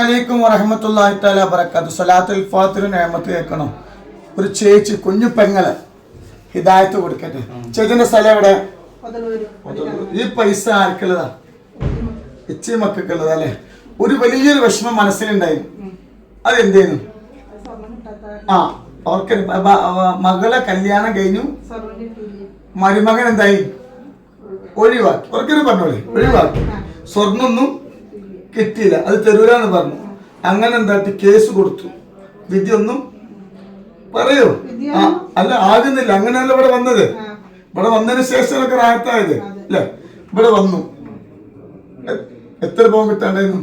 അലൈക്കും വറഹ്മത്തുള്ളാഹി തആല വബറകാതുഹു. സ്വലാത്തുൽ ഫാത്തിഹ നിഅമത്ത് കേൾക്കണം. ഒരു ചേച്ചി കുഞ്ഞു പെങ്ങളെ ഹിദായത്ത് കൊടുക്കട്ടെ. ചേച്ചിന്റെ സ്ഥലം എവിടെ? ഈ പൈസ ആർക്കുള്ളതാ? ഇച്ചി മക്കൾക്കുള്ളതാ അല്ലേ? ഒരു വലിയൊരു വിഷമം മനസ്സിലുണ്ടായിരുന്നു. അതെന്തേനു? അവർക്ക് മകളെ കല്യാണം കഴിഞ്ഞു, മരുമകൻ എന്തായി? ഒഴിവാക്കി. അവർക്കൊരു പറഞ്ഞോളെ ഒഴിവാക്കി. സ്വർണ്ണൊന്നും കിട്ടിയില്ല, അത് തരൂരാന്ന് പറഞ്ഞു. അങ്ങനെ എന്താട്ടി കേസ് കൊടുത്തു. വിധി ഒന്നും പറയൂ? അല്ല, ആകുന്നില്ല. അങ്ങനെയല്ല ഇവിടെ വന്നത്. ഇവിടെ വന്നതിന് ശേഷമൊക്കെ റാഹത്തായത് അല്ലേ? ഇവിടെ വന്നു. എത്ര പവൻ കിട്ടാണ്ടായിരുന്നു?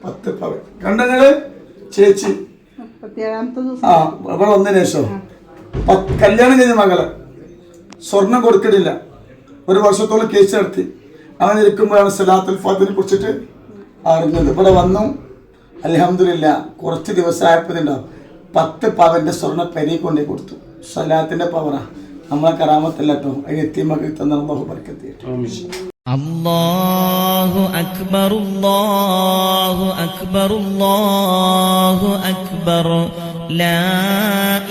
10 പവൻ. കണ്ടങ്ങള് ചേച്ചി ഇവിടെ വന്നതിന് ശേഷം കല്യാണം കഴിഞ്ഞ മകളെ സ്വർണം കൊടുക്കണില്ല. 1 വർഷത്തോളം കേസ് നടത്തി. അങ്ങനെ ഇരിക്കുമ്പോഴാണ് സ്വലാത്തുൽ ഫാത്തിഹയെ കുറിച്ചിട്ട് അറിഞ്ഞത്. ഇവിടെ വന്നു. അൽഹംദുലില്ലാ, കുറച്ച് ദിവസമായപ്പോഴുണ്ടാവും 10 പവന്റെ സ്വർണ്ണ പെരി കൊണ്ടേ കൊടുത്തു. സ്വലാത്തിന്റെ പവറാ, നമ്മളെ കറാമത്തല്ല കേട്ടോ. അതിന് എത്തിയമ്മക്ക് തന്ന അല്ലാഹു ബർക്കത്ത് ചെയ്യട്ടെ. അല്ലാഹു അക്ബർ, അല്ലാഹു അക്ബർ, അല്ലാഹു അക്ബർ, ലാ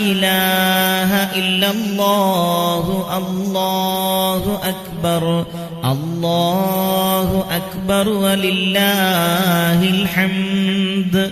ഇലാഹ ഇല്ലല്ലാഹു, അല്ലാഹു അക്ബർ, അല്ലാഹു അക്ബർ വലില്ലാഹിൽ ഹംദ്.